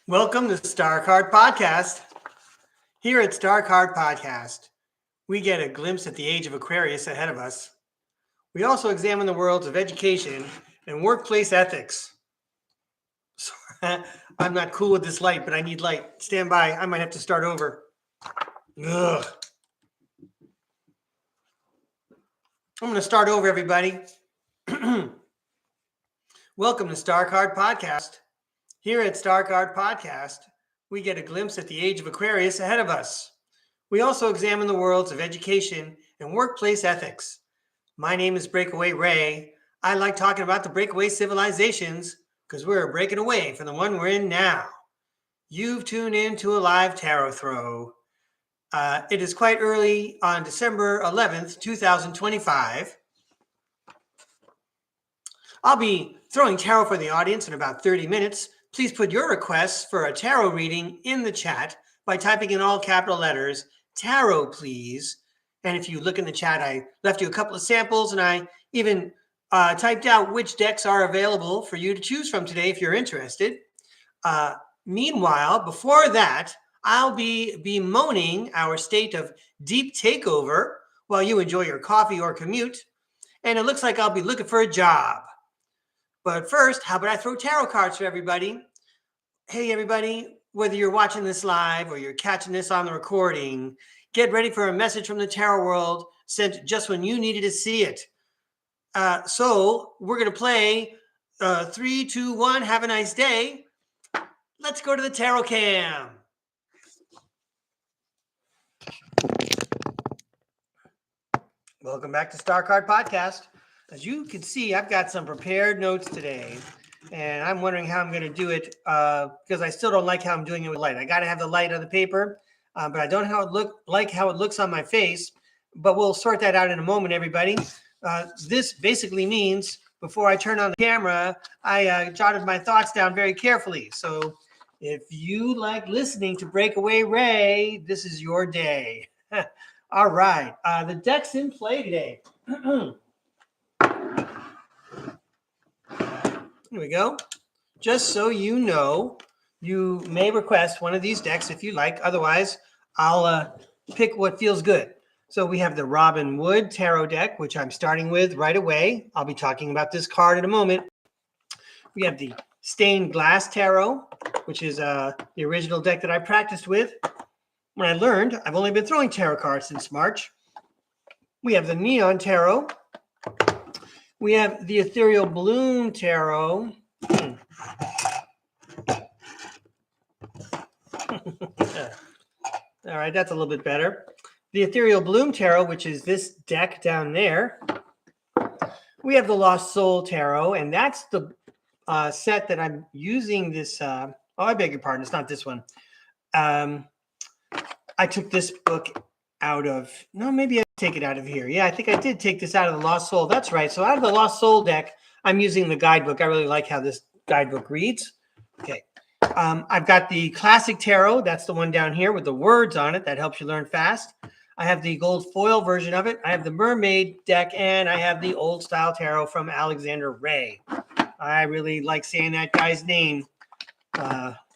Welcome to STARCARD Podcast. Here at STARCARD Podcast, we get a glimpse at the age of Aquarius ahead of us. We also examine the worlds of education and workplace ethics. Sorry, I'm not cool with this light, but I need light. Stand by. I might have to start over. Ugh. I'm going to start over, everybody. Welcome to STARCARD Podcast. Here at STARCARD Podcast, we get a glimpse at the age of Aquarius ahead of us. We also examine the worlds of education and workplace ethics. My name is Breakaway Ray. I like talking about the breakaway civilizations because we're breaking away from the one we're in now. You've tuned in to a live tarot throw. It is quite early on December 11th, 2025. I'll be throwing tarot for the audience in about 30 minutes. Please put your requests for a tarot reading in the chat by typing in all capital letters, tarot please. And if you look in the chat, I left you a couple of samples and I even typed out which decks are available for you to choose from today if you're interested. Meanwhile, before that, I'll be bemoaning our state of deep takeover while you enjoy your coffee or commute. And it looks like I'll be looking for a job. But first, how about I throw tarot cards for everybody? Hey, everybody, whether you're watching this live or you're catching this on the recording, get ready for a message from the tarot world sent just when you needed to see it. So we're going to play 3, 2, 1, have a nice day. Let's go to the tarot cam. Welcome back to STARCARD Podcast. As you can see, I've got some prepared notes today, and I'm wondering how I'm going to do it because I still don't like how I'm doing it with light. I got to have the light on the paper, but I don't like how it looks on my face, but we'll sort that out in a moment, everybody. This basically means before I turn on the camera, I jotted my thoughts down very carefully. So if you like listening to Breakaway Ray, this is your day. All right. The deck's in play today. Here we go. Just so you know, you may request one of these decks if you like. Otherwise, I'll pick what feels good. So we have the Robin Wood Tarot deck, which I'm starting with right away. I'll be talking about this card in a moment. We have the Stained Glass Tarot, which is the original deck that I practiced with. When I learned, I've only been throwing tarot cards since March. We have the Neon Tarot. We have the Ethereal Bloom Tarot. All right, that's a little bit better. The Ethereal Bloom Tarot, which is this deck down there. We have the Lost Soul Tarot, and that's the set that I'm using this. I beg your pardon, it's not this one. I took this book out of, no, maybe I take it out of here. Yeah, I think I did take this out of the Lost Soul. That's right. So out of the Lost Soul deck, I'm using the guidebook. I really like how this guidebook reads. Okay. I've got the Classic Tarot. That's the one down here with the words on it. That helps you learn fast. I have the gold foil version of it. I have the Mermaid deck, and I have the Old Style Tarot from Alexander Ray. I really like saying that guy's name.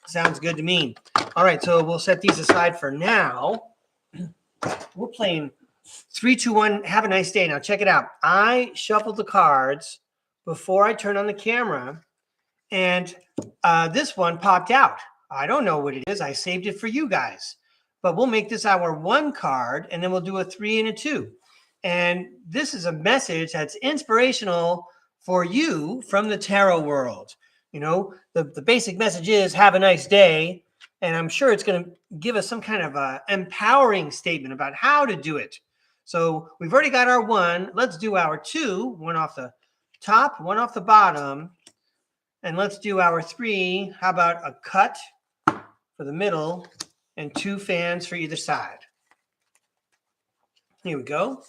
Sounds good to me. All right, so we'll set these aside for now. We're playing 3, 2, 1, have a nice day. Now, check it out. I shuffled the cards before I turned on the camera, and this one popped out. I don't know what it is. I saved it for you guys. But we'll make this our 1 card, and then we'll do a 3 and a 2. And this is a message that's inspirational for you from the tarot world. You know, the basic message is have a nice day. And I'm sure it's going to give us some kind of empowering statement about how to do it. So we've already got our 1. Let's do our 2, 1 off the top, 1 off the bottom. And let's do our 3. How about a cut for the middle and 2 fans for either side? Here we go.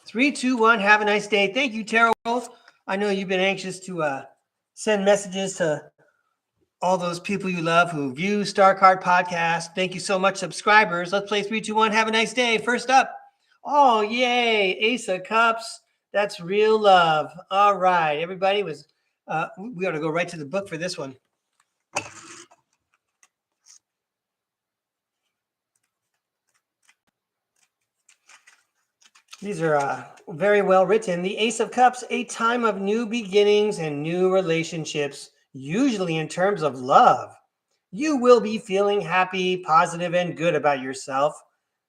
3, 2, 1. Have a nice day. Thank you, Tarot World. I know you've been anxious to send messages to all those people you love who view STARCARD Podcast. Thank you so much, subscribers. Let's play 3, 2, 1. Have a nice day. First up. Oh, yay. Ace of Cups. That's real love. All right, everybody was. We ought to go right to the book for this one. These are very well written. The Ace of Cups, a time of new beginnings and new relationships, usually in terms of love. You will be feeling happy, positive, and good about yourself.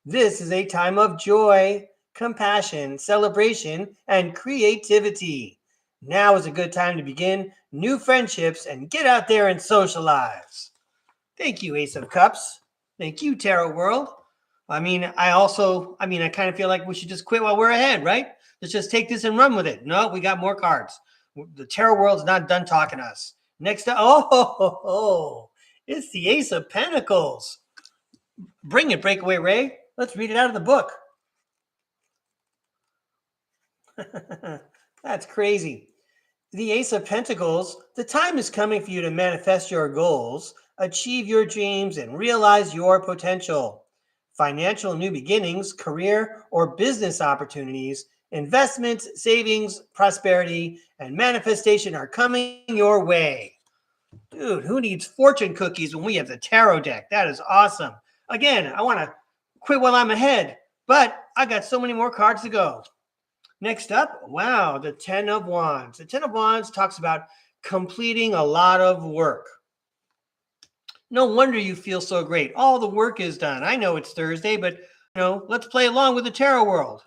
This is a time of joy, compassion, celebration, and creativity. Now is a good time to begin new friendships and get out there and socialize. Thank you, Ace of Cups. Thank you, Tarot World. I kind of feel like we should just quit while we're ahead, right? Let's just take this and run with it. No, we got more cards. The Tarot World's not done talking to us. Next up, it's the Ace of Pentacles. Bring it, Breakaway Ray. Let's read it out of the book. That's crazy. The Ace of Pentacles, the time is coming for you to manifest your goals, achieve your dreams, and realize your potential. Financial new beginnings, career or business opportunities, investments, savings, prosperity, and manifestation are coming your way. Dude, who needs fortune cookies when we have the tarot deck? That is awesome. Again, I want to quit while I'm ahead, but I got so many more cards to go. Next up, wow, the 10 of Wands. The 10 of Wands talks about completing a lot of work. No wonder you feel so great. All the work is done. I know it's Thursday, but let's play along with the tarot world.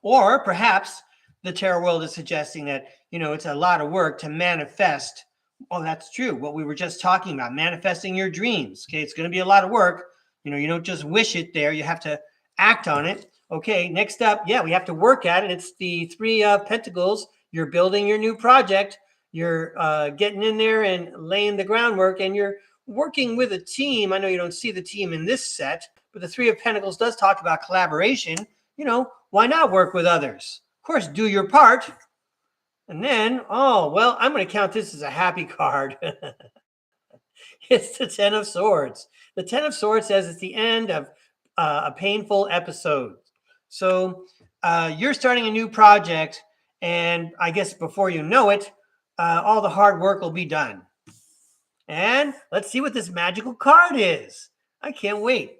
Or perhaps the tarot world is suggesting that, it's a lot of work to manifest. Oh, that's true. What we were just talking about, manifesting your dreams. Okay, it's going to be a lot of work. You don't just wish it there. You have to act on it. Okay, next up, we have to work at it. It's the 3 of Pentacles. You're building your new project. You're getting in there and laying the groundwork, and you're working with a team. I know you don't see the team in this set, but the 3 of Pentacles does talk about collaboration. Why not work with others? Of course, do your part. And then, I'm going to count this as a happy card. It's the 10 of Swords. The 10 of Swords says it's the end of a painful episode. So you're starting a new project, and I guess before you know it, all the hard work will be done. And let's see what this magical card is. I can't wait.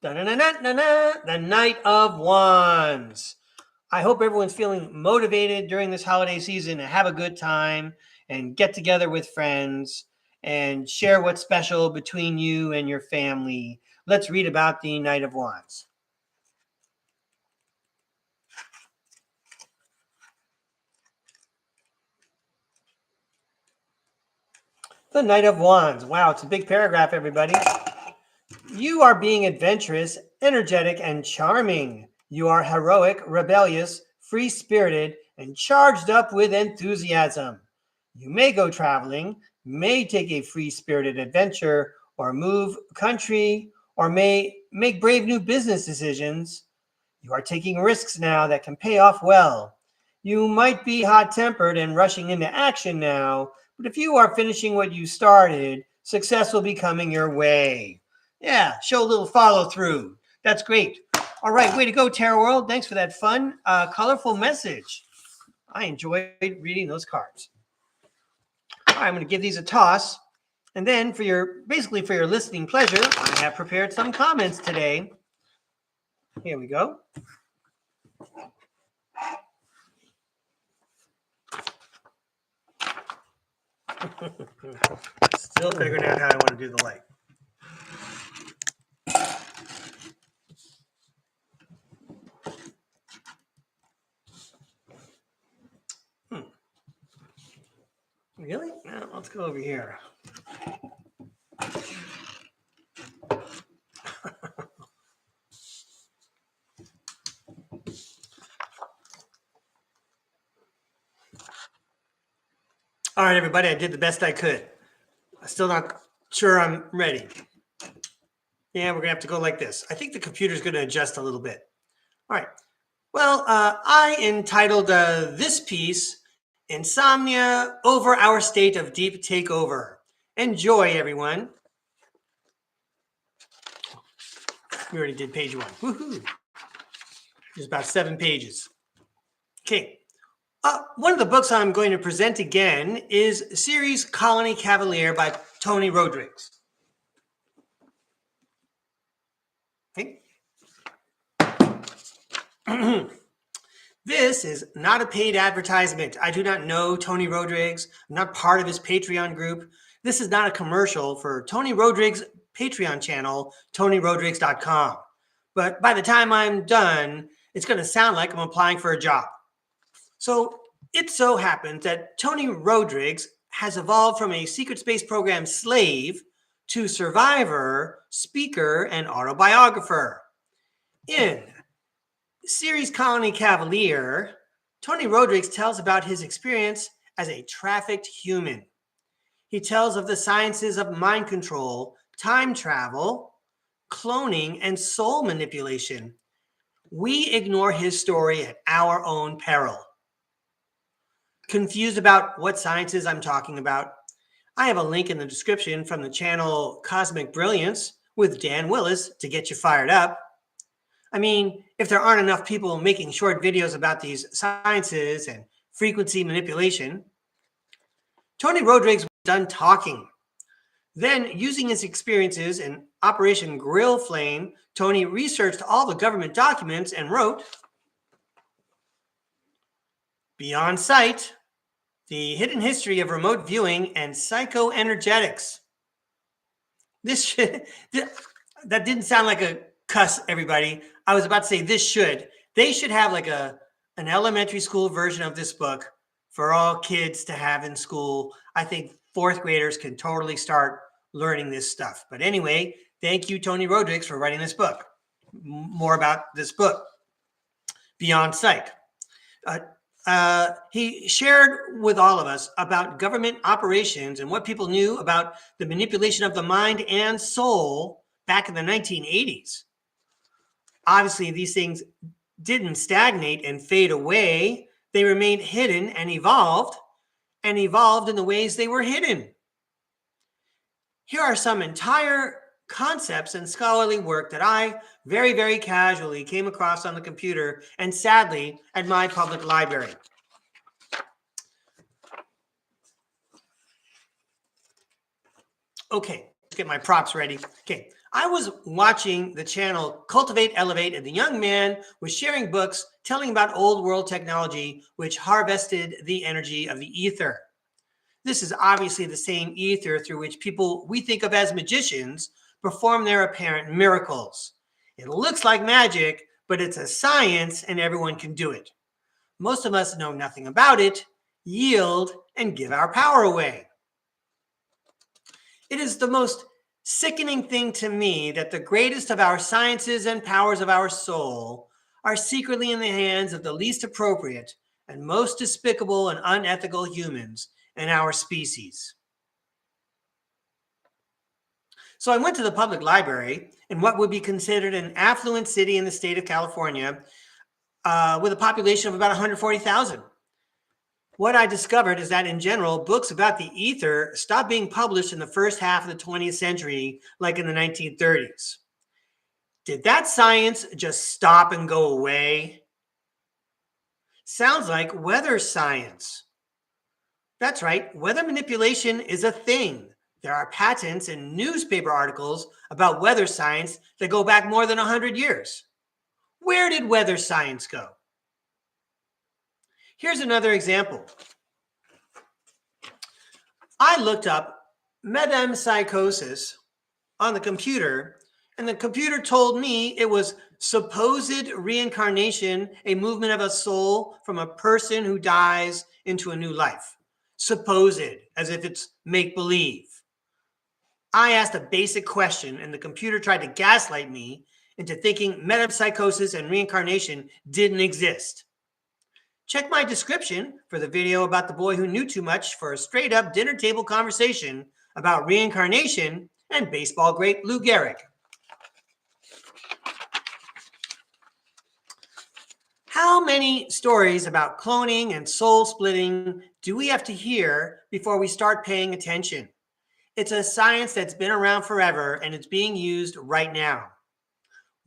The Knight of Wands. I hope everyone's feeling motivated during this holiday season to have a good time and get together with friends and share what's special between you and your family. Let's read about the Knight of Wands. The Knight of Wands. Wow, it's a big paragraph, everybody. You are being adventurous, energetic, and charming. You are heroic, rebellious, free-spirited, and charged up with enthusiasm. You may go traveling, may take a free-spirited adventure, or move country, or may make brave new business decisions. You are taking risks now that can pay off well. You might be hot-tempered and rushing into action now, but if you are finishing what you started, success will be coming your way. Yeah, show a little follow-through. That's great. All right, way to go, Tarot World. Thanks for that fun, colorful message. I enjoyed reading those cards. All right, I'm going to give these a toss. And then for your listening pleasure, I have prepared some comments today. Here we go. Still figuring out how I want to do the light. Really? Now let's go over here. All right, everybody, I did the best I could. I'm still not sure I'm ready. Yeah, we're going to have to go like this. I think the computer's going to adjust a little bit. All right. Well, I entitled this piece, Insomnia Over Our State of Deep Takeover. Enjoy, everyone. We already did page 1. Woohoo. There's about 7 pages. Okay. One of the books I'm going to present again is series Colony Cavalier by Tony Rodrigues. Okay. This is not a paid advertisement. I do not know Tony Rodrigues. I'm not part of his Patreon group. This is not a commercial for Tony Rodrigues' Patreon channel, TonyRodrigues.com. But by the time I'm done, it's going to sound like I'm applying for a job. So it so happens that Tony Rodrigues has evolved from a secret space program slave to survivor, speaker, and autobiographer. In series Colony Cavalier, Tony Rodrigues tells about his experience as a trafficked human. He tells of the sciences of mind control, time travel, cloning, and soul manipulation. We ignore his story at our own peril. Confused about what sciences I'm talking about? I have a link in the description from the channel Cosmic Brilliance with Dan Willis to get you fired up. I mean, if there aren't enough people making short videos about these sciences and frequency manipulation, Tony Rodrigues was done talking. Then, using his experiences in Operation Grill Flame, Tony researched all the government documents and wrote Beyond Sight, The Hidden History of Remote Viewing and Psychoenergetics. That didn't sound like a cuss, everybody. I was about to say this should. They should have like an elementary school version of this book for all kids to have in school. I think 4th graders can totally start learning this stuff. But anyway, thank you, Tony Rodrigues, for writing this book. More about this book, Beyond Sight. He shared with all of us about government operations and what people knew about the manipulation of the mind and soul back in the 1980s. Obviously, these things didn't stagnate and fade away. They remained hidden and evolved in the ways they were hidden. Here are some entire concepts and scholarly work that I very, very casually came across on the computer and sadly at my public library. Okay, let's get my props ready. Okay, I was watching the channel Cultivate, Elevate, and the young man was sharing books telling about old world technology which harvested the energy of the ether. This is obviously the same ether through which people we think of as magicians perform their apparent miracles. It looks like magic, but it's a science and everyone can do it. Most of us know nothing about it, yield, and give our power away. It is the most sickening thing to me that the greatest of our sciences and powers of our soul are secretly in the hands of the least appropriate and most despicable and unethical humans in our species. So I went to the public library in what would be considered an affluent city in the state of California with a population of about 140,000. What I discovered is that in general, books about the ether stopped being published in the first half of the 20th century, like in the 1930s. Did that science just stop and go away? Sounds like weather science. That's right, weather manipulation is a thing. There are patents and newspaper articles about weather science that go back more than 100 years. Where did weather science go? Here's another example. I looked up metempsychosis on the computer, and the computer told me it was supposed reincarnation, a movement of a soul from a person who dies into a new life. Supposed, as if it's make-believe. I asked a basic question, and the computer tried to gaslight me into thinking metempsychosis and reincarnation didn't exist. Check my description for the video about the boy who knew too much for a straight-up dinner table conversation about reincarnation and baseball great Lou Gehrig. How many stories about cloning and soul splitting do we have to hear before we start paying attention? It's a science that's been around forever and it's being used right now.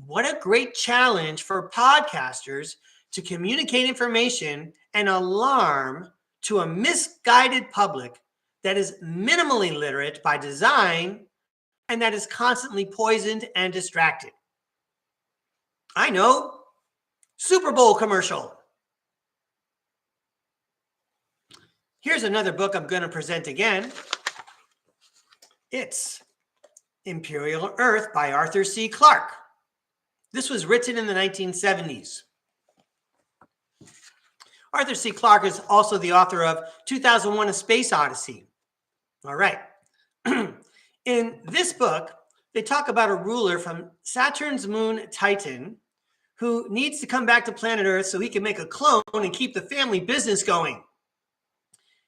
What a great challenge for podcasters to communicate information and alarm to a misguided public that is minimally literate by design and that is constantly poisoned and distracted. I know, Super Bowl commercial. Here's another book I'm going to present again. It's Imperial Earth by Arthur C. Clarke. This was written in the 1970s. Arthur C. Clarke is also the author of 2001: A Space Odyssey. All right. In this book, they talk about a ruler from Saturn's moon Titan who needs to come back to planet Earth so he can make a clone and keep the family business going.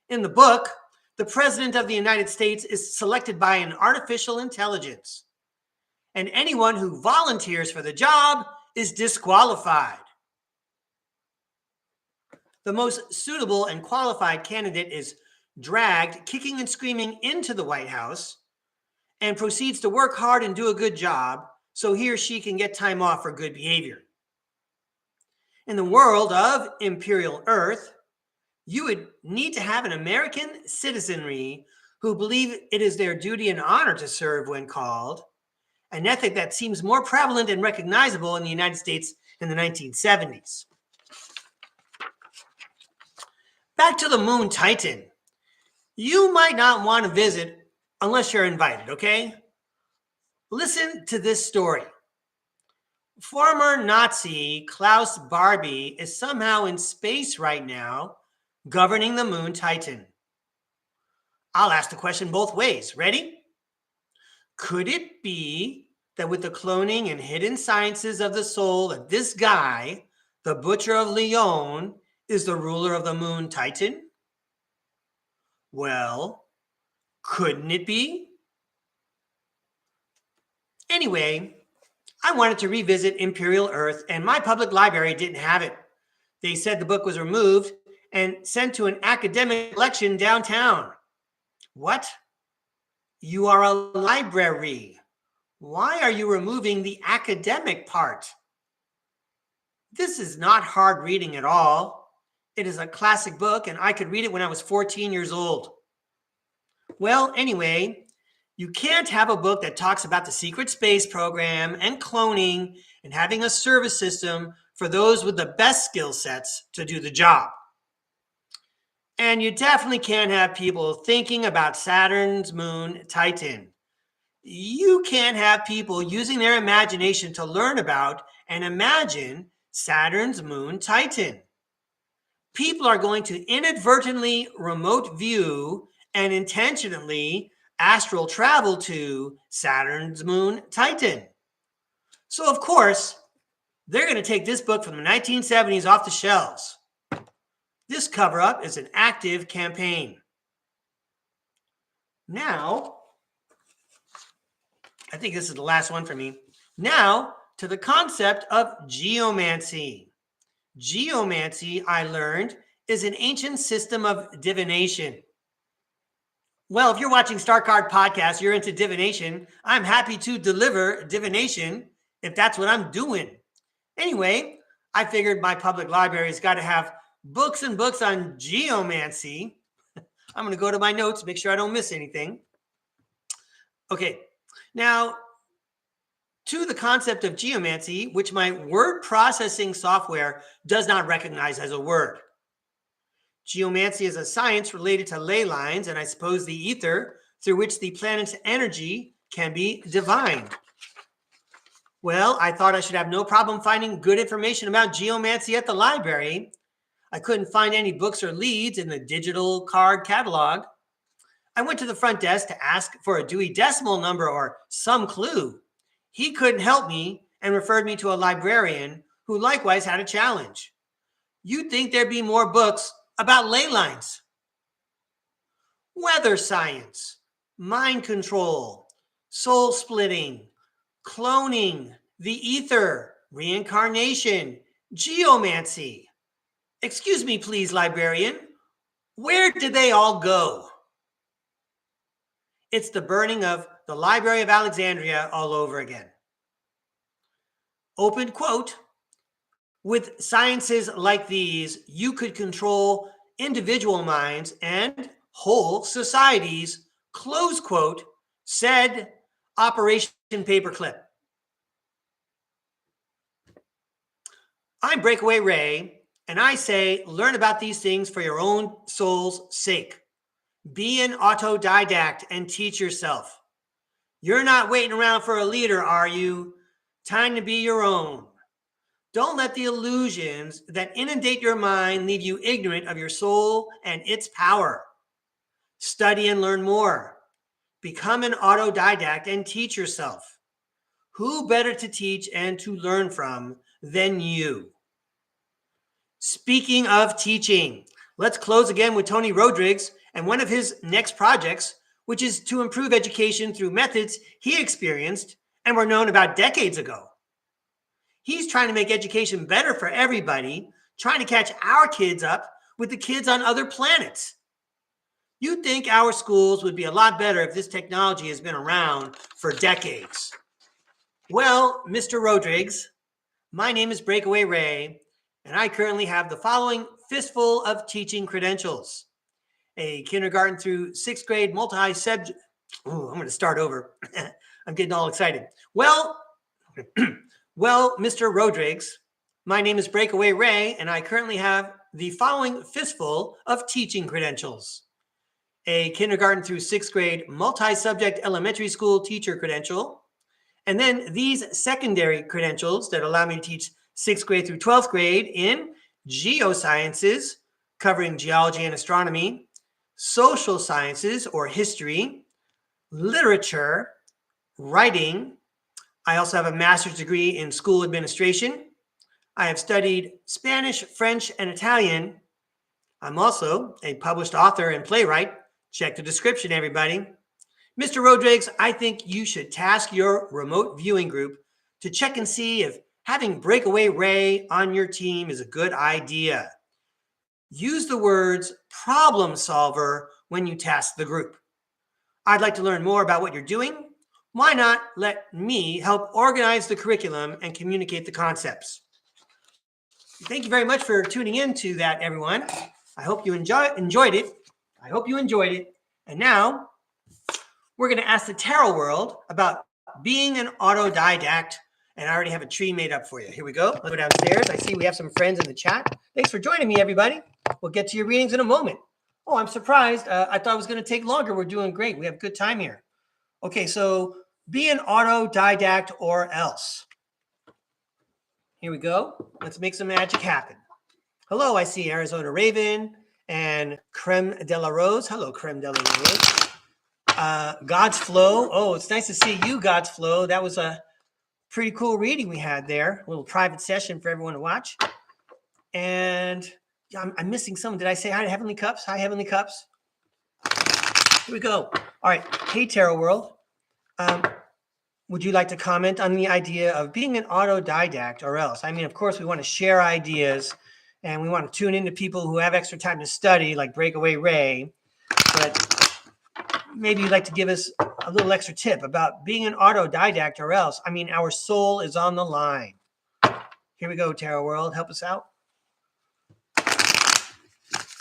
In the book, the President of the United States is selected by an artificial intelligence, and anyone who volunteers for the job is disqualified. The most suitable and qualified candidate is dragged, kicking and screaming, into the White House and proceeds to work hard and do a good job so he or she can get time off for good behavior. In the world of Imperial Earth, you would need to have an American citizenry who believe it is their duty and honor to serve when called, an ethic that seems more prevalent and recognizable in the United States in the 1970s. Back to the moon Titan. You might not want to visit unless you're invited, okay? Listen to this story. Former Nazi Klaus Barbie is somehow in space right now, governing the moon Titan. I'll ask the question both ways. Ready? Could it be that with the cloning and hidden sciences of the soul that this guy, the Butcher of Lyon, is the ruler of the moon Titan? Well, couldn't it be? Anyway, I wanted to revisit Imperial Earth, and my public library didn't have it. They said the book was removed and sent to an academic collection downtown. What? You are a library. Why are you removing the academic part? This is not hard reading at all. It is a classic book, and I could read it when I was 14 years old. Well, anyway, you can't have a book that talks about the secret space program and cloning and having a service system for those with the best skill sets to do the job. And you definitely can't have people thinking about Saturn's moon Titan. You can't have people using their imagination to learn about and imagine Saturn's moon Titan. People are going to inadvertently remote view and intentionally astral travel to Saturn's moon Titan. So, of course, they're going to take this book from the 1970s off the shelves. This cover-up is an active campaign. Now, I think this is the last one for me. Now, to the concept of geomancy. Geomancy, I learned, is an ancient system of divination. Well, if you're watching StarCard Podcast, you're into divination, I'm happy to deliver divination if that's what I'm doing. Anyway, I figured my public library's got to have books and books on geomancy. I'm going to go to my notes, make sure I don't miss anything. Okay, now to the concept of geomancy, which my word processing software does not recognize as a word. Geomancy is a science related to ley lines, and I suppose the ether through which the planet's energy can be divined. Well, I thought I should have no problem finding good information about geomancy at the library. I couldn't find any books or leads in the digital card catalog. I went to the front desk to ask for a Dewey Decimal number or some clue. He couldn't help me and referred me to a librarian who likewise had a challenge. You'd think there'd be more books about ley lines. Weather science, mind control, soul splitting, cloning, the ether, reincarnation, geomancy. Excuse me, please, librarian. Where did they all go? It's the burning of the Library of Alexandria all over again. Open quote, with sciences like these, you could control individual minds and whole societies, close quote, said Operation Paperclip. I'm Breakaway Ray, and I say learn about these things for your own soul's sake. Be an autodidact and teach yourself. You're not waiting around for a leader, are you? Time to be your own. Don't let the illusions that inundate your mind leave you ignorant of your soul and its power. Study and learn more. Become an autodidact and teach yourself. Who better to teach and to learn from than you? Speaking of teaching, let's close again with Tony Rodrigues and one of his next projects, which is to improve education through methods he experienced and were known about decades ago. He's trying to make education better for everybody, trying to catch our kids up with the kids on other planets. You'd think our schools would be a lot better if this technology has been around for decades. Well, Mr. Rodrigues, my name is Breakaway Ray, and I currently have the following fistful of teaching credentials. A kindergarten through sixth grade multi-subject. Oh, I'm going to start over. I'm getting all excited. Well, Mr. Rodrigues, my name is Breakaway Ray, and I currently have the following fistful of teaching credentials. A kindergarten through sixth grade multi-subject elementary school teacher credential, and then these secondary credentials that allow me to teach sixth grade through 12th grade in geosciences, covering geology and astronomy, social sciences or history, literature, writing. I also have a master's degree in school administration. I have studied Spanish, French, and Italian. I'm also a published author and playwright. Check the description, everybody. Mr. Rodrigues, I think you should task your remote viewing group to check and see if having Breakaway Ray on your team is a good idea. Use the words problem solver when you task the group. I'd like to learn more about what you're doing. Why not let me help organize the curriculum and communicate the concepts? Thank you very much for tuning in to that, everyone. I hope you enjoyed it. I hope you enjoyed it. And now we're going to ask the tarot world about being an autodidact. And I already have a tree made up for you. Here we go. Let's go downstairs. I see we have some friends in the chat. Thanks for joining me, everybody. We'll get to your readings in a moment. Oh, I'm surprised. I thought it was going to take longer. We're doing great. We have a good time here. Okay, so be an autodidact or else. Here we go. Let's make some magic happen. Hello, I see Arizona Raven and Creme de la Rose. Hello, Creme de la Rose. God's Flow. Oh, it's nice to see you, God's Flow. That was a pretty cool reading we had there. A little private session for everyone to watch. And I'm missing someone. Did I say hi to Heavenly Cups? Hi, Heavenly Cups. Here we go. All right. Hey, Tarot World. Would you like to comment on the idea of being an autodidact or else? I mean, of course, we want to share ideas and we want to tune into people who have extra time to study, like Breakaway Ray. But maybe you'd like to give us a little extra tip about being an autodidact or else. I mean, our soul is on the line. Here we go, Tarot World. Help us out.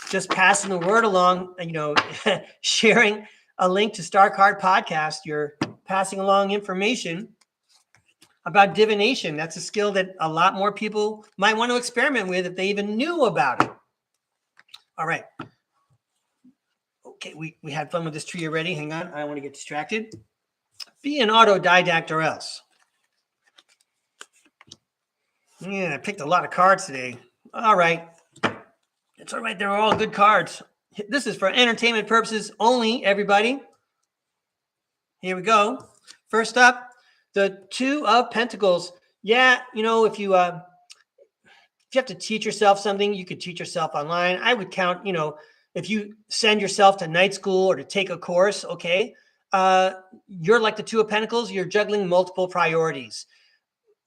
Just passing the word along, sharing a link to STARCARD podcast. You're passing along information about divination. That's a skill that a lot more people might want to experiment with if they even knew about it. All right. Okay, we had fun with this tree already. Hang on, I don't want to get distracted. Be an autodidact or else. Yeah, I picked a lot of cards today. All right. It's all right. They're all good cards. This is for entertainment purposes only, everybody. Here we go. First up, the Two of Pentacles. Yeah, if you have to teach yourself something, you could teach yourself online. I would count, if you send yourself to night school or to take a course, okay, you're like the Two of Pentacles. You're juggling multiple priorities.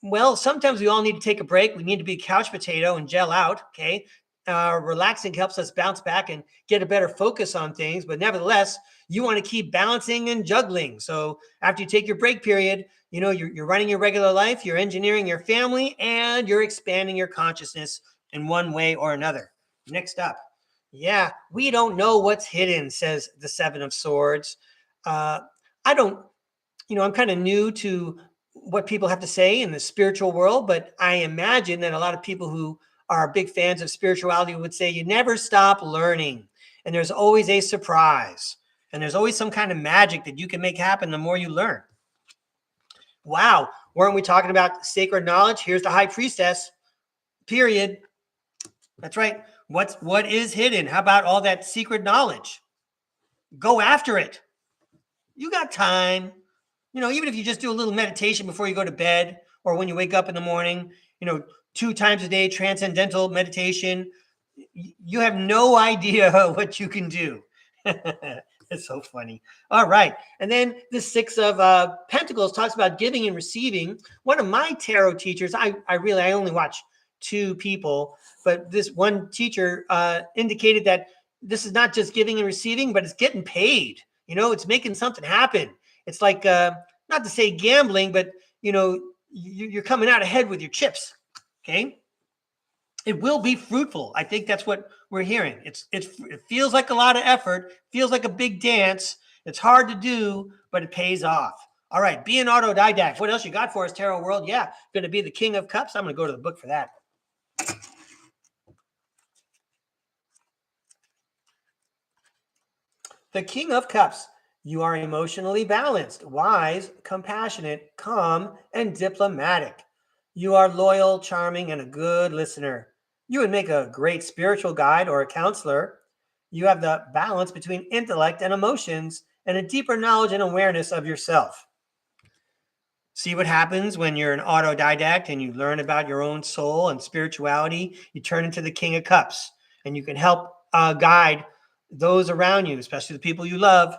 Well, sometimes we all need to take a break. We need to be couch potato and gel out, okay? relaxing helps us bounce back and get a better focus on things. But nevertheless, you want to keep balancing and juggling. So after you take your break period, you're running your regular life, you're engineering your family, and you're expanding your consciousness in one way or another. Next up. Yeah, we don't know what's hidden, says the Seven of Swords. I don't, I'm kind of new to what people have to say in the spiritual world, but I imagine that a lot of people who are big fans of spirituality would say you never stop learning, and there's always a surprise, and there's always some kind of magic that you can make happen the more you learn. Wow, weren't we talking about sacred knowledge? Here's the High Priestess, period. That's right. What is hidden? How about all that secret knowledge? Go after it. You got time. Even if you just do a little meditation before you go to bed or when you wake up in the morning, 2 times a day, transcendental meditation, you have no idea what you can do. It's so funny. All right. And then the Six of Pentacles talks about giving and receiving. One of my tarot teachers, I only watch 2 people, but this one teacher indicated that this is not just giving and receiving, but it's getting paid. It's making something happen. It's like, not to say gambling, but, you're coming out ahead with your chips. Okay. It will be fruitful. I think that's what we're hearing. It feels like a lot of effort, feels like a big dance. It's hard to do, but it pays off. All right. Be an autodidact. What else you got for us, Tarot World? Yeah. Going to be the King of Cups. I'm going to go to the book for that. The King of Cups. You are emotionally balanced, wise, compassionate, calm, and diplomatic. You are loyal, charming, and a good listener. You would make a great spiritual guide or a counselor. You have the balance between intellect and emotions and a deeper knowledge and awareness of yourself. See what happens when you're an autodidact and you learn about your own soul and spirituality. You turn into the King of Cups, and you can help guide those around you, especially the people you love.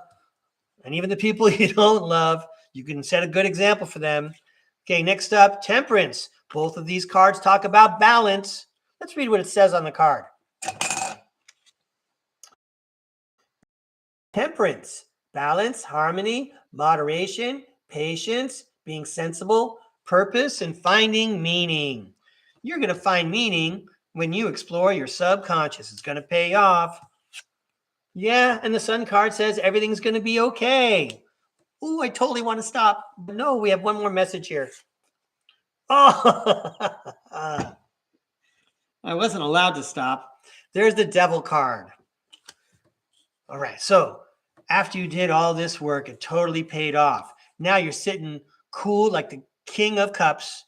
And even the people you don't love, you can set a good example for them. Okay, next up, Temperance. Both of these cards talk about balance. Let's read what it says on the card. Temperance, balance, harmony, moderation, patience, being sensible, purpose, and finding meaning. You're going to find meaning when you explore your subconscious. It's going to pay off. Yeah, and the Sun card says everything's going to be okay. Ooh, I totally want to stop. But no, we have one more message here. Oh, I wasn't allowed to stop. There's the Devil card. All right, so after you did all this work, it totally paid off. Now you're sitting cool like the King of Cups.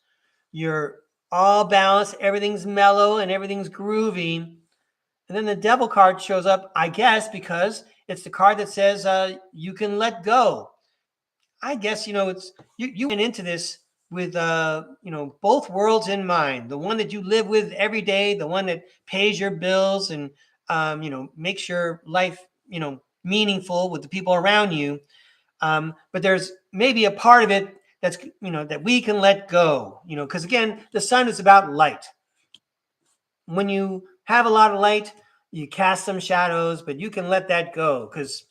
You're all balanced. Everything's mellow and everything's groovy. And then the Devil card shows up, I guess, because it's the card that says you can let go. I guess, it's you went into this with, both worlds in mind. The one that you live with every day, the one that pays your bills and, makes your life, meaningful with the people around you. But there's maybe a part of it that's, that we can let go, because again, the sun is about light. When you have a lot of light, you cast some shadows, but you can let that go because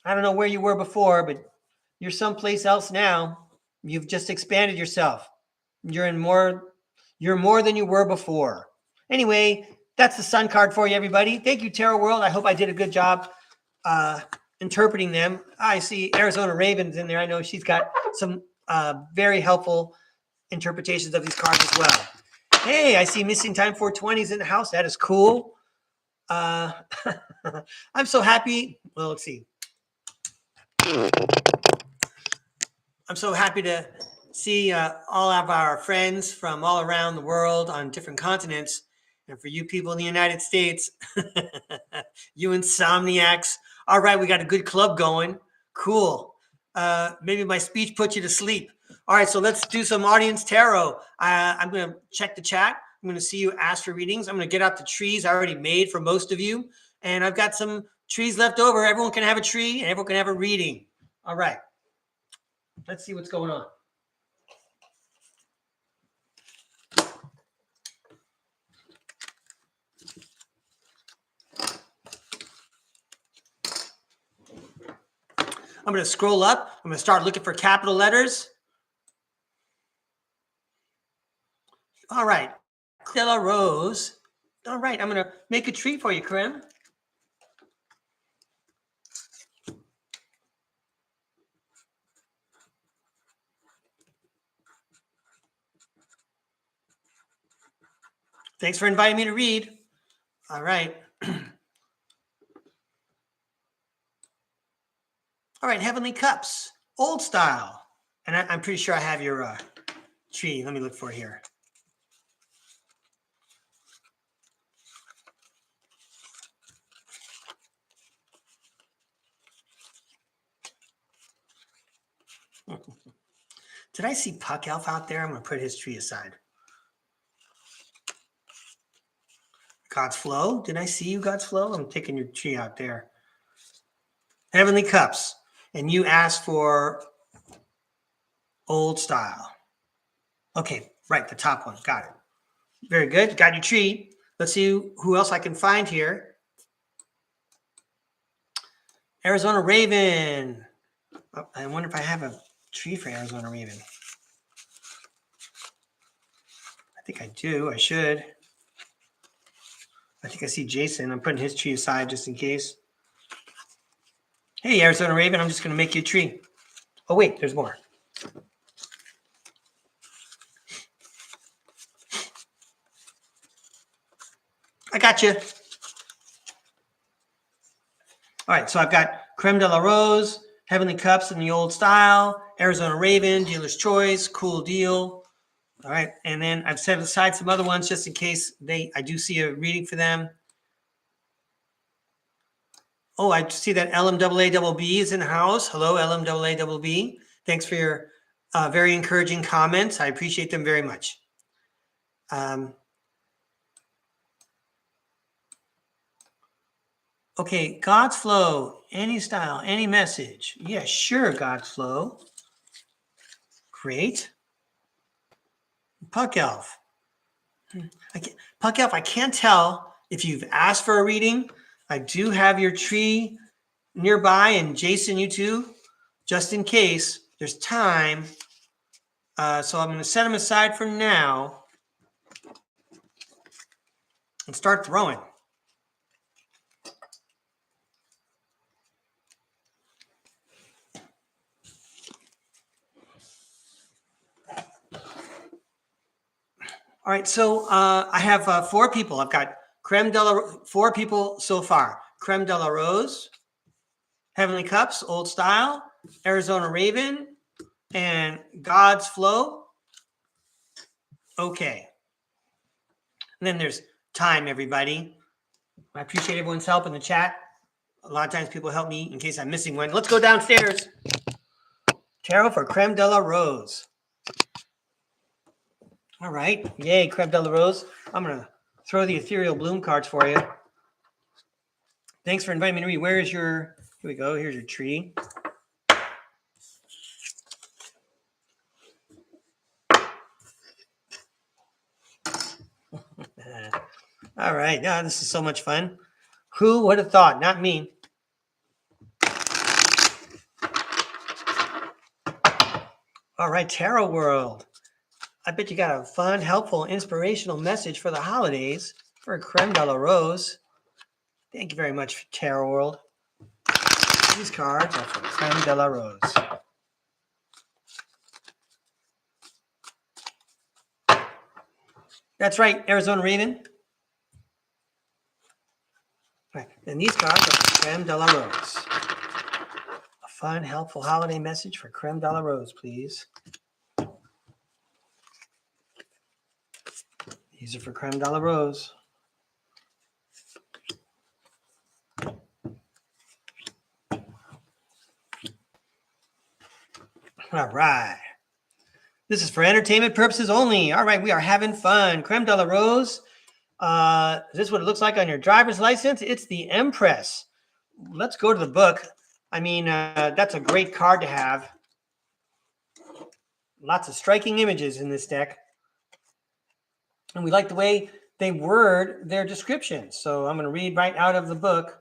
I don't know where you were before, but you're someplace else now. You've just expanded yourself. You're more than you were before. Anyway, that's the Sun card for you, everybody. Thank you, Tarot World. I hope I did a good job interpreting them. I see Arizona Ravens in there. I know she's got some very helpful interpretations of these cards as well. Hey, I see Missing Time 420s in the house. That is cool. I'm so happy. Well, let's see. I'm so happy to see all of our friends from all around the world on different continents. And for you people in the United States, you insomniacs. All right, we got a good club going. Cool. Maybe my speech put you to sleep. All right, so let's do some audience tarot. I'm going to check the chat. I'm going to see you ask for readings. I'm going to get out the trees I already made for most of you. And I've got some trees left over. Everyone can have a tree and everyone can have a reading. All right. Let's see what's going on. I'm going to scroll up. I'm going to start looking for capital letters. All right. Stella Rose. All right. I'm going to make a tree for you, Krim. Thanks for inviting me to read. All right. All right. Heavenly Cups. Old style. And I'm pretty sure I have your tree. Let me look for it here. Did I see Puck Elf out there? I'm going to put his tree aside. God's Flow. Did I see you, God's Flow? I'm taking your tree out there. Heavenly Cups. And you asked for old style. Okay, right, the top one. Got it. Very good. Got your tree. Let's see who else I can find here. Arizona Raven. Oh, I wonder if I have a tree for Arizona Raven. I think I do. I should. I think I see Jason. I'm putting his tree aside just in case. Hey, Arizona Raven, I'm just going to make you a tree. Oh, wait, there's more. I got you. All right, so I've got Creme de la Rose, Heavenly Cups in the old style, Arizona Raven, Dealer's Choice, Cool Deal. All right, and then I've set aside some other ones just in case I do see a reading for them. Oh, I see that LMAABB is in the house. Hello, LMAABB. Thanks for your very encouraging comments. I appreciate them very much. Okay, God's Flow, any style, any message. Yeah, sure, God's Flow. Great. Puck Elf. Puck Elf, I can't tell if you've asked for a reading. I do have your tree nearby, and Jason, you too, just in case there's time. So I'm going to set them aside for now and start throwing. All right, so I have 4 people. I've got 4 people so far. Creme de la Rose, Heavenly Cups, Old Style, Arizona Raven, and God's Flow. Okay. And then there's time, everybody. I appreciate everyone's help in the chat. A lot of times people help me in case I'm missing one. Let's go downstairs. Tarot for Creme de la Rose. All right. Yay, Creme de la Rose. I'm going to throw the Ethereal Bloom cards for you. Thanks for inviting me to read. Where is your... Here we go. Here's your tree. All right. Yeah, this is so much fun. Who would have thought? Not me. All right, Tarot World. I bet you got a fun, helpful, inspirational message for the holidays for Creme de la Rose. Thank you very much, Tarot World. These cards are for Creme de la Rose. That's right, Arizona Raven. Right. And these cards are for Creme de la Rose. A fun, helpful holiday message for Creme de la Rose, please. These are for Creme de la Rose. All right. This is for entertainment purposes only. All right, we are having fun. Creme de la Rose. Is this what it looks like on your driver's license? It's the Empress. Let's go to the book. I mean, that's a great card to have. Lots of striking images in this deck. And we like the way they word their descriptions. So I'm going to read right out of the book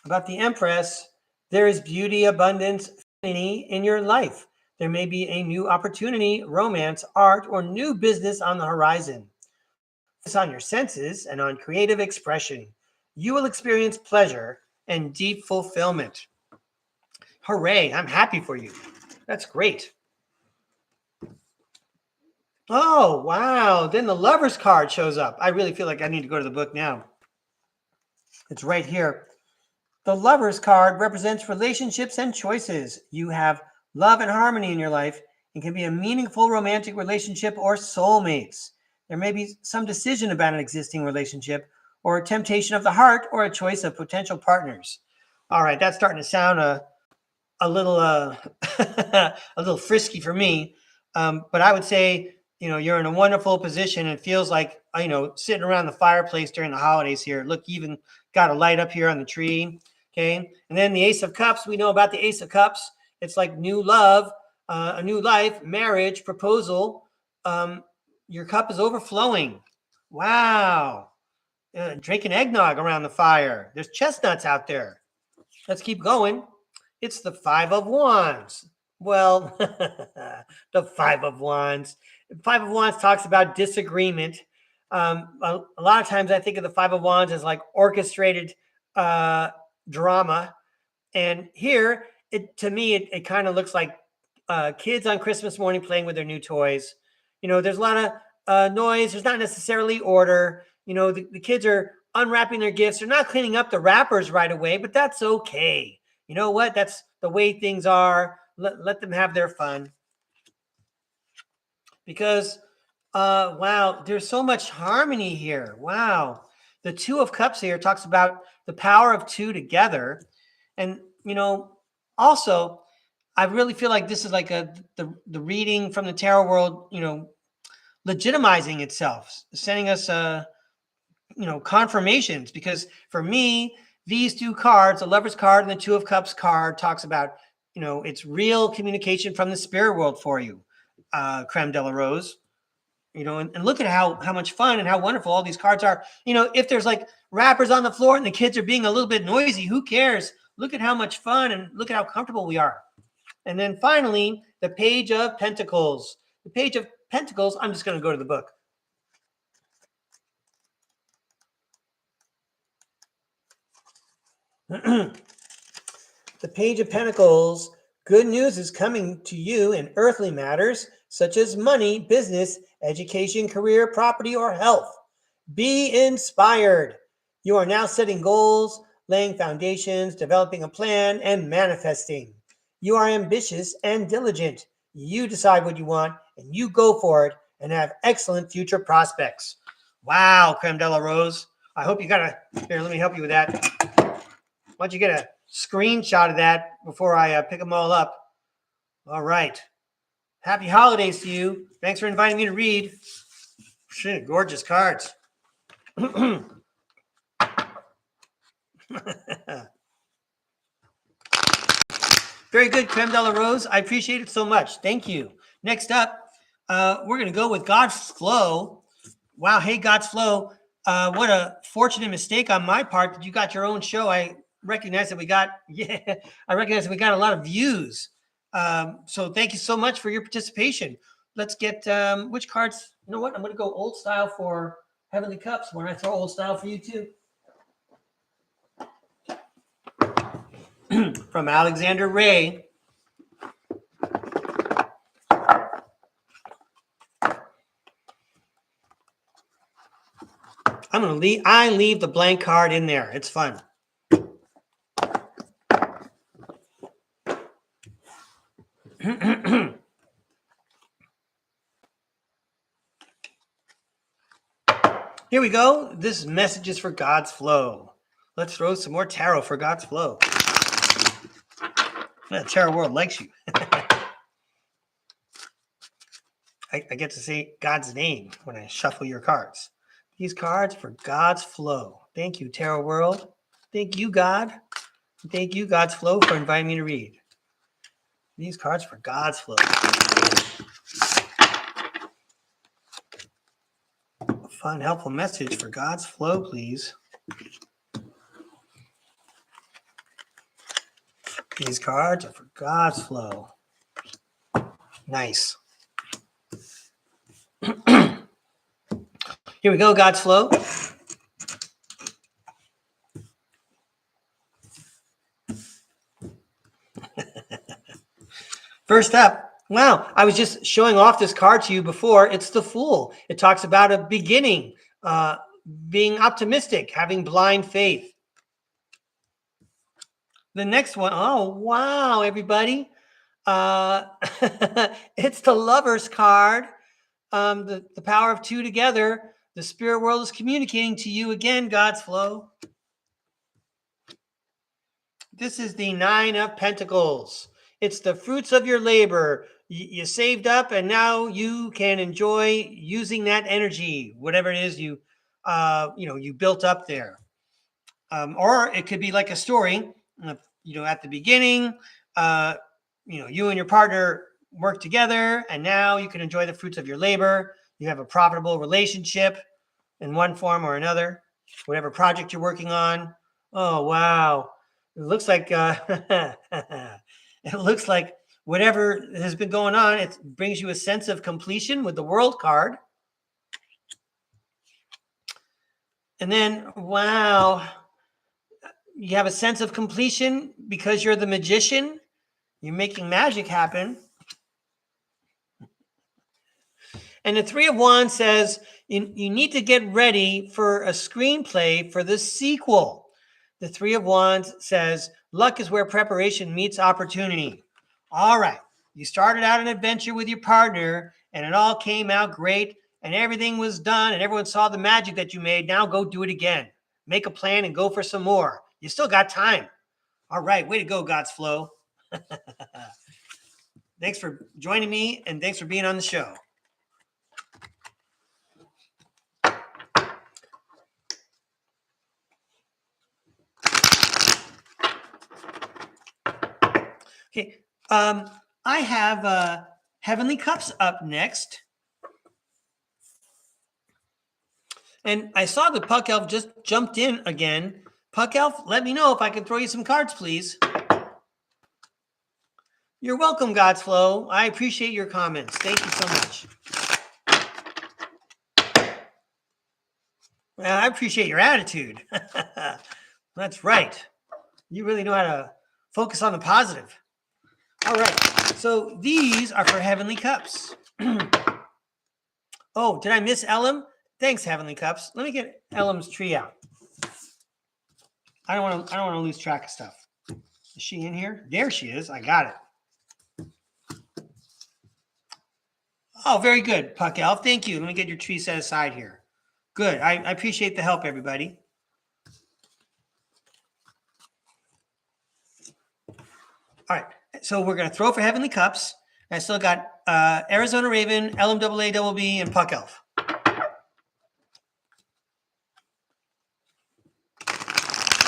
about the Empress. There is beauty, abundance, in your life. There may be a new opportunity, romance, art, or new business on the horizon. Focus on your senses and on creative expression. You will experience pleasure and deep fulfillment. Hooray, I'm happy for you. That's great. Oh, wow. Then the Lover's card shows up. I really feel like I need to go to the book now. It's right here. The Lover's card represents relationships and choices. You have love and harmony in your life. It can be a meaningful romantic relationship or soulmates. There may be some decision about an existing relationship or a temptation of the heart or a choice of potential partners. All right, that's starting to sound a little a little frisky for me. But I would say, you're in a wonderful position. It feels like, sitting around the fireplace during the holidays here. Look, you even got a light up here on the tree. Okay. And then the Ace of Cups, we know about the Ace of Cups. It's like new love, a new life, marriage, proposal. Your cup is overflowing. Wow. Drinking eggnog around the fire. There's chestnuts out there. Let's keep going. It's the Five of Wands. Well, the Five of Wands. The Five of Wands talks about disagreement. A lot of times I think of the Five of Wands as like orchestrated drama. And here, to me, it kind of looks like kids on Christmas morning playing with their new toys. There's a lot of noise. There's not necessarily order. The kids are unwrapping their gifts. They're not cleaning up the wrappers right away, but that's okay. You know what? That's the way things are. Let them have their fun. Because, wow, there's so much harmony here. Wow. The Two of Cups here talks about the power of two together. And, also, I really feel like this is like the reading from the tarot world, legitimizing itself, sending us, confirmations. Because for me, these two cards, the Lover's card and the Two of Cups card, talks about, it's real communication from the spirit world for you, Creme de la Rose. And look at how much fun and how wonderful all these cards are. If there's like wrappers on the floor and the kids are being a little bit noisy, who cares? Look at how much fun and look at how comfortable we are. And then finally, the Page of Pentacles. The Page of Pentacles, I'm just going to go to the book. The Page of Pentacles. Good news is coming to you in earthly matters such as money, business, education, career, property, or health. Be inspired. You are now setting goals, laying foundations, developing a plan, and manifesting. You are ambitious and diligent. You decide what you want, and you go for it, and have excellent future prospects. Wow, Creme de la Rose. I hope you got here, let me help you with that. Why don't you get a screenshot of that before I pick them all up? All right. Happy holidays to you. Thanks for inviting me to read. Shit, gorgeous cards. Very good, Creme de la Rose. I appreciate it so much. Thank you. Next up, we're going to go with God's Flow. Wow. Hey, God's Flow. What a fortunate mistake on my part that you got your own show. I recognize that we got a lot of views. So thank you so much for your participation. Let's get which cards. You know what? I'm going to go old style for Heavenly Cups. When I throw old style for you too. From Alexander Ray. I leave the blank card in there. It's fun. Here we go. This message is for God's Flow. Let's throw some more tarot for God's Flow. The tarot world likes you. I get to say God's name when I shuffle your cards. These cards for God's Flow. Thank you, tarot world. Thank you, God. Thank you, God's Flow, for inviting me to read. These cards for God's Flow. A fun, helpful message for God's Flow, please. These cards are for God's flow. Nice. Here we go, God's flow. First up, wow, I was just showing off this card to you before. It's the Fool. It talks about a beginning, being optimistic, having blind faith. The next one, oh, wow, everybody. It's the Lover's card. The power of two together. The spirit world is communicating to you again, God's flow. This is the Nine of Pentacles. It's the fruits of your labor. You saved up, and now you can enjoy using that energy, whatever it is you built up there. Or it could be like a story. At the beginning, you and your partner work together, and now you can enjoy the fruits of your labor. You have a profitable relationship in one form or another, whatever project you're working on. Oh, wow. It looks like whatever has been going on, it brings you a sense of completion with the World card. And then, wow, you have a sense of completion because you're the magician. You're making magic happen. And the Three of Wands says you need to get ready for a screenplay for the sequel. The Three of Wands says luck is where preparation meets opportunity. All right. You started out an adventure with your partner, and it all came out great, and everything was done, and everyone saw the magic that you made. Now go do it again. Make a plan and go for some more. You still got time. All right. Way to go, God's flow. Thanks for joining me, and thanks for being on the show. Okay, I have Heavenly Cups up next. And I saw the Puck Elf just jumped in again. Puck Elf, let me know if I can throw you some cards, please. You're welcome, God's Flow. I appreciate your comments. Thank you so much. Well, I appreciate your attitude. That's right. You really know how to focus on the positive. All right. So these are for Heavenly Cups. Oh, did I miss Elam? Thanks, Heavenly Cups. Let me get Elam's tree out. I don't want to lose track of stuff. Is she in here? There she is. I got it. Oh, very good, Puck Elf. Thank you. Let me get your tree set aside here. Good. I appreciate the help, everybody. All right. So we're going to throw for Heavenly Cups. I still got Arizona Raven, LMAAB, and Puck Elf.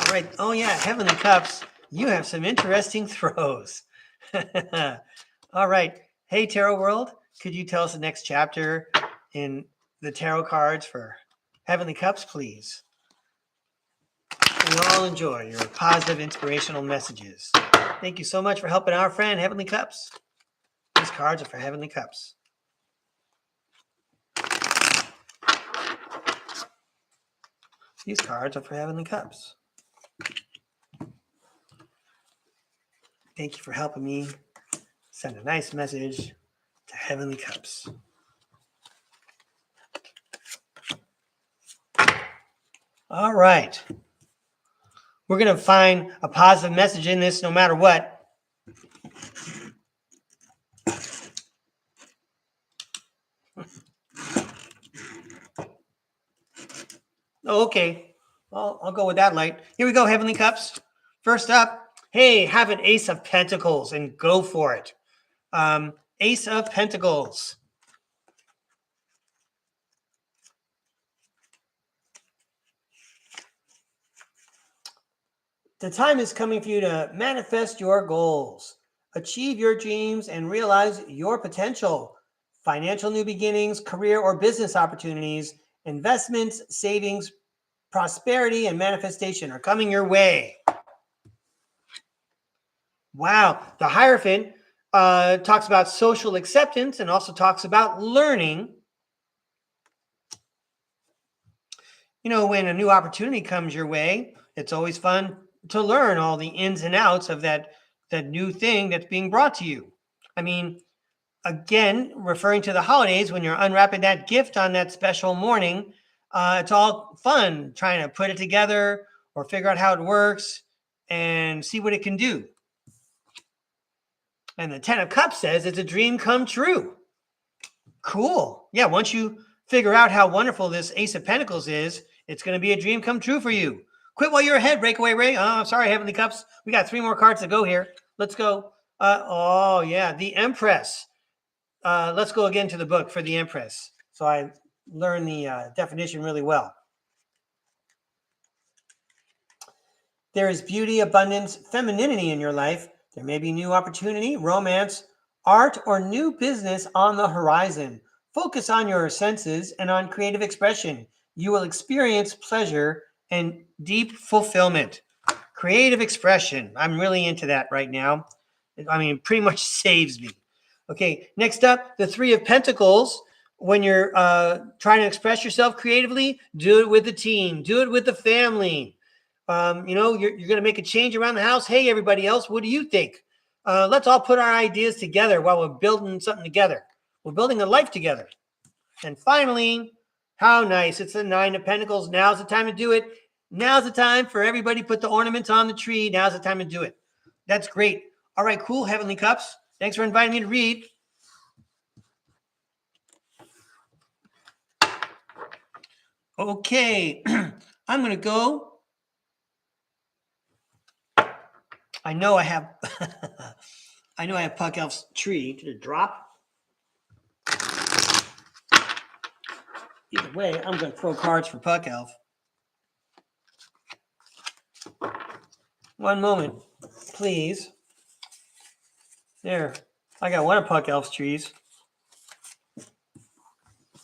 All right. Oh, yeah. Heavenly Cups. You have some interesting throws. All right. Hey, Tarot World. Could you tell us the next chapter in the tarot cards for Heavenly Cups, please? We all enjoy your positive, inspirational messages. Thank you so much for helping our friend, Heavenly Cups. These cards are for Heavenly Cups. These cards are for Heavenly Cups. Thank you for helping me send a nice message to Heavenly Cups. All right. We're going to find a positive message in this no matter what. Oh, okay. I'll go with that light. Here we go, Heavenly Cups. First up, hey, have an Ace of Pentacles and go for it. Ace of Pentacles. The time is coming for you to manifest your goals, achieve your dreams, and realize your potential. Financial new beginnings, career or business opportunities, investments, savings, prosperity, and manifestation are coming your way. Wow. The Hierophant talks about social acceptance and also talks about learning. You know, when a new opportunity comes your way, it's always fun to learn all the ins and outs of that new thing that's being brought to you. I mean, again, referring to the holidays, when you're unwrapping that gift on that special morning, it's all fun trying to put it together or figure out how it works and see what it can do. And the Ten of Cups says it's a dream come true. Cool. Yeah, once you figure out how wonderful this Ace of Pentacles is, it's going to be a dream come true for you. Quit while you're ahead, Breakaway Ray. Oh, sorry, Heavenly Cups. We got 3 more cards to go here. Let's go. Oh, yeah, the Empress. Let's go again to the book for the Empress. So I learned the definition really well. There is beauty, abundance, femininity in your life. There may be new opportunity, romance, art, or new business on the horizon. Focus on your senses and on creative expression. You will experience pleasure and deep fulfillment. Creative expression. I'm really into that right now. I mean, it pretty much saves me. Okay, next up, the Three of Pentacles. When you're trying to express yourself creatively, do it with the team. Do it with the family. You know, you're going to make a change around the house. Hey, everybody else, what do you think? Let's all put our ideas together while we're building something together. We're building a life together. And finally, how nice. It's the Nine of Pentacles. Now's the time to do it. Now's the time for everybody to put the ornaments on the tree. Now's the time to do it. That's great. All right, cool, Heavenly Cups. Thanks for inviting me to read. Okay, I'm going to go. I know I have Puck Elf's tree to drop. Either way, I'm going to throw cards for Puck Elf. One moment, please. There, I got one of Puck Elf's trees.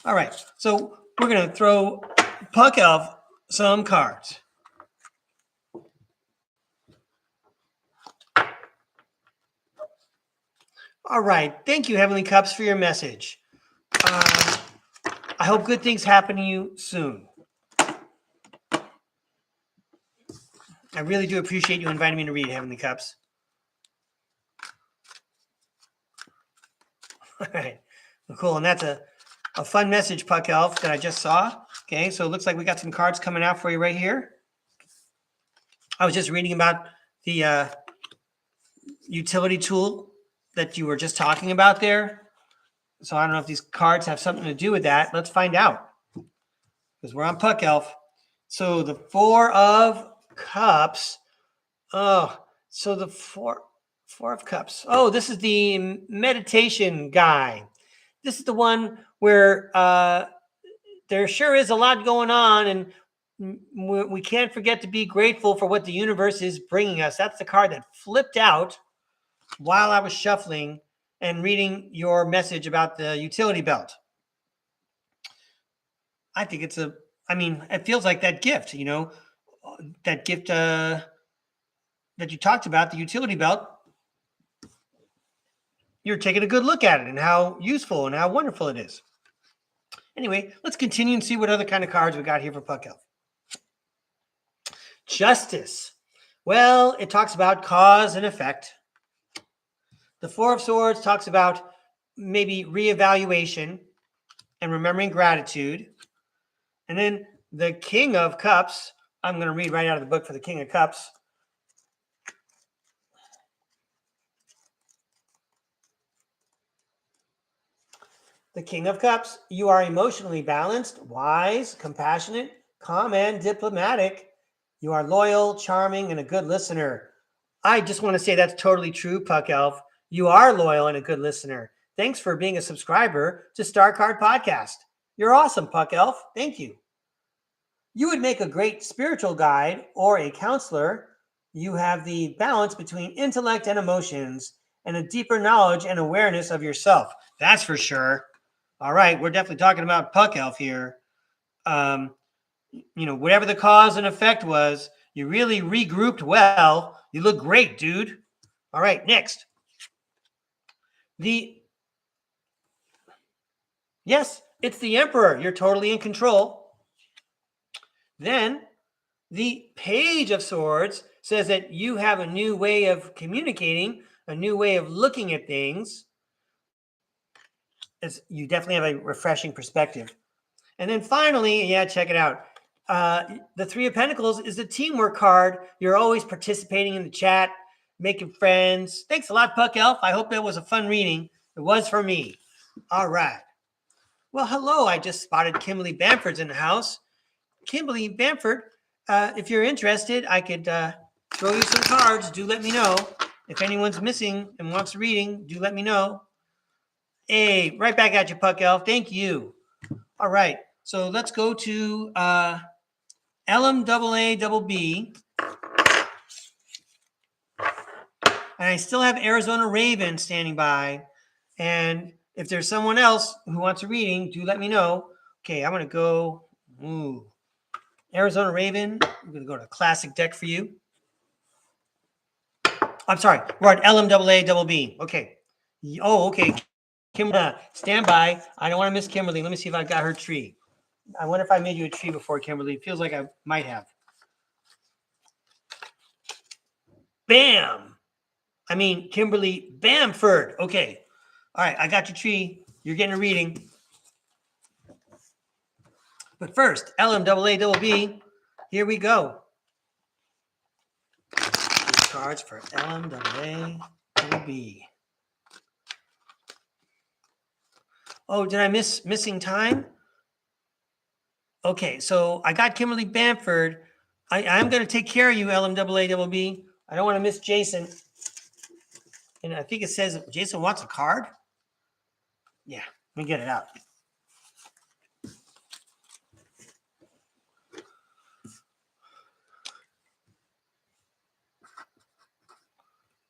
All right, so we're going to throw Puck Elf some cards. All right, thank you, Heavenly Cups, for your message. I hope good things happen to you soon. I really do appreciate you inviting me to read, Heavenly Cups. All right, well, cool, and that's a fun message, Puck Elf, that I just saw. Okay, so it looks like we got some cards coming out for you right here. I was just reading about the utility tool that you were just talking about there. So I don't know if these cards have something to do with that. Let's find out, because we're on Puck Elf. So the Four of Cups. Oh, so the Four of Cups. Oh, this is the meditation guy. This is the one where there sure is a lot going on, and we can't forget to be grateful for what the universe is bringing us. That's the card that flipped out while I was shuffling and reading your message about the utility belt. I think it's it feels like that gift, you know, that gift that you talked about, the utility belt. You're taking a good look at it and how useful and how wonderful it is. Anyway, let's continue and see what other kind of cards we got here for Puck Elf. Justice. Well, it talks about cause and effect. The Four of Swords talks about maybe reevaluation and remembering gratitude. And then the King of Cups, I'm going to read right out of the book for the King of Cups. The King of Cups, you are emotionally balanced, wise, compassionate, calm, and diplomatic. You are loyal, charming, and a good listener. I just want to say that's totally true, Puck Elf. You are loyal and a good listener. Thanks for being a subscriber to StarCard Podcast. You're awesome, Puck Elf. Thank you. You would make a great spiritual guide or a counselor. You have the balance between intellect and emotions and a deeper knowledge and awareness of yourself. That's for sure. All right, we're definitely talking about Puck Elf here. You know, whatever the cause and effect was, you really regrouped well. You look great, dude. All right, next. Yes, it's the Emperor. You're totally in control. Then the Page of Swords says that you have a new way of communicating, a new way of looking at things. You definitely have a refreshing perspective. And then finally, yeah, check it out. The Three of Pentacles is the teamwork card. You're always participating in the chat, making friends. Thanks a lot, Puck Elf. I hope that was a fun reading. It was for me. All right. Well, hello. I just spotted Kimberly Bamford's in the house. Kimberly Bamford, if you're interested, I could throw you some cards. Do let me know. If anyone's missing and wants a reading, do let me know. Hey, right back at you, Puck Elf. Thank you. All right. So let's go to LMAABB. And I still have Arizona Raven standing by. And if there's someone else who wants a reading, do let me know. Okay, I'm going to go Arizona Raven. I'm going to go to classic deck for you. I'm sorry. We're at LMAABB. Okay. Oh, okay. Kimberly, stand by. I don't want to miss Kimberly. Let me see if I've got her tree. I wonder if I made you a tree before, Kimberly. It feels like I might have. Bam. I mean, Kimberly Bamford. Okay. All right. I got your tree. You're getting a reading. But first, LMAABB. Here we go. These cards for LMAABB. Oh, did I miss missing time? Okay, so I got Kimberly Bamford. I'm going to take care of you, LMAABB. I don't want to miss Jason. And I think it says Jason wants a card. Yeah, let me get it out.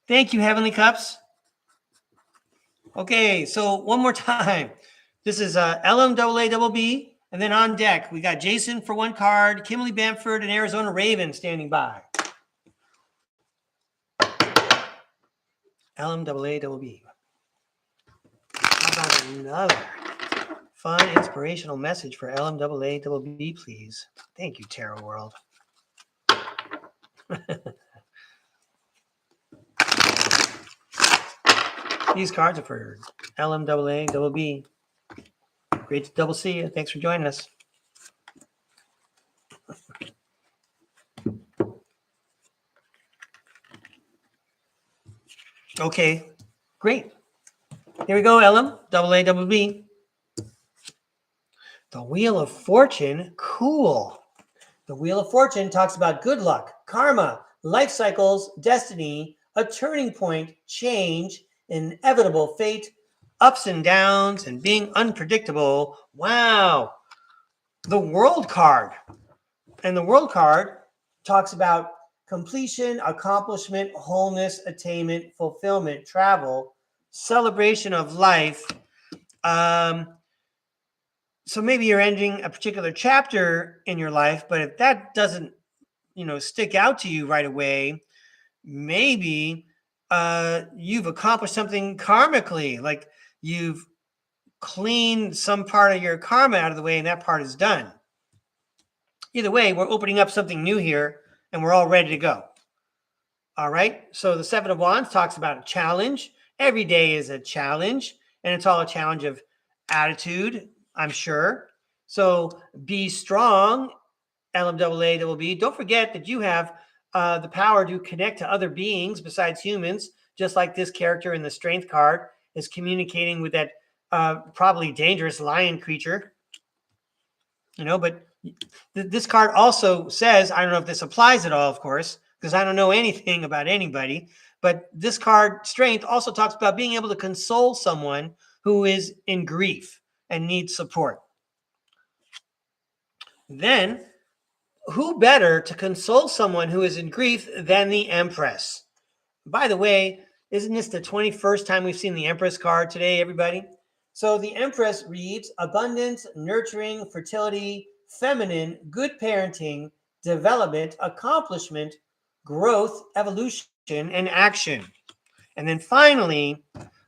Thank you, Heavenly Cups. Okay, so one more time. This is LMAABB. And then on deck, we got Jason for one card, Kimberly Bamford, and Arizona Raven standing by. LMAABB. How about another fun, inspirational message for LMAABB, please? Thank you, Tarot World. These cards are for LMAABB. Great to double see you. Thanks for joining us. Okay, great. Here we go, LMAABB. The Wheel of Fortune, cool. The Wheel of Fortune talks about good luck, karma, life cycles, destiny, a turning point, change, inevitable fate, ups and downs, and being unpredictable. Wow. The World card. And the World card talks about completion, accomplishment, wholeness, attainment, fulfillment, travel, celebration of life. So maybe you're ending a particular chapter in your life, but if that doesn't, stick out to you right away, maybe you've accomplished something karmically, like you've cleaned some part of your karma out of the way and that part is done. Either way, we're opening up something new here and we're all ready to go. All right. So the Seven of Wands talks about a challenge. Every day is a challenge, and it's all a challenge of attitude, I'm sure. So be strong, LMAABB. Don't forget that you have the power to connect to other beings besides humans, just like this character in the Strength card is communicating with that probably dangerous lion creature. But this card also says, I don't know if this applies at all, of course, because I don't know anything about anybody, but this card, Strength, also talks about being able to console someone who is in grief and needs support. Then, who better to console someone who is in grief than the Empress? By the way, isn't this the 21st time we've seen the Empress card today, everybody? So the Empress reads abundance, nurturing, fertility, feminine, good parenting, development, accomplishment, growth, evolution, and action. And then finally,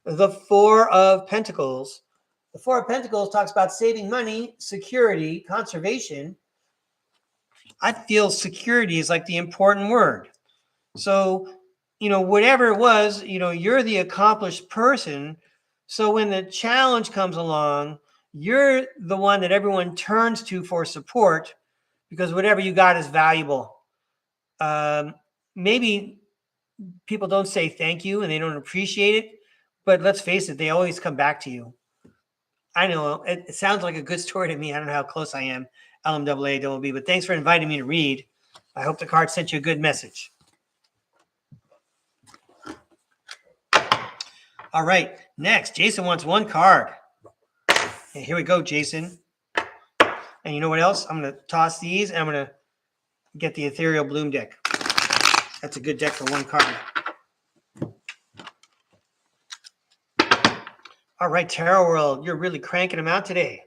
the Four of Pentacles. The Four of Pentacles talks about saving money, security, conservation. I feel security is like the important word. So, whatever it was, you're the accomplished person. So when the challenge comes along, you're the one that everyone turns to for support because whatever you got is valuable. Maybe people don't say thank you and they don't appreciate it, but let's face it, they always come back to you. I know it sounds like a good story to me. I don't know how close I am, LMAAB, but thanks for inviting me to read. I hope the card sent you a good message. All right, next, Jason wants one card. Okay, here we go, Jason. And you know what else? I'm going to toss these, and I'm going to get the Ethereal Bloom deck. That's a good deck for one card. All right, Tarot World, you're really cranking them out today.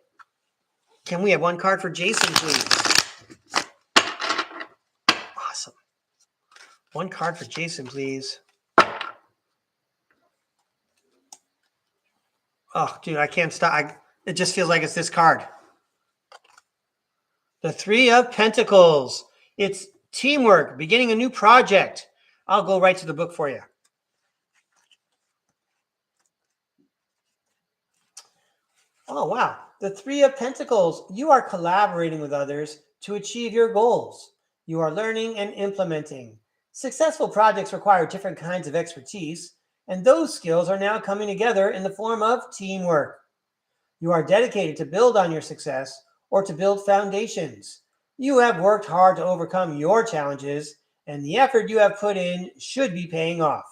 Can we have one card for Jason, please? Awesome. One card for Jason, please. Oh, dude, I can't stop. It just feels like it's this card. The Three of Pentacles. It's teamwork, beginning a new project. I'll go right to the book for you. Oh, wow. The Three of Pentacles. You are collaborating with others to achieve your goals. You are learning and implementing. Successful projects require different kinds of expertise, and those skills are now coming together in the form of teamwork. You are dedicated to build on your success or to build foundations. You have worked hard to overcome your challenges, and the effort you have put in should be paying off.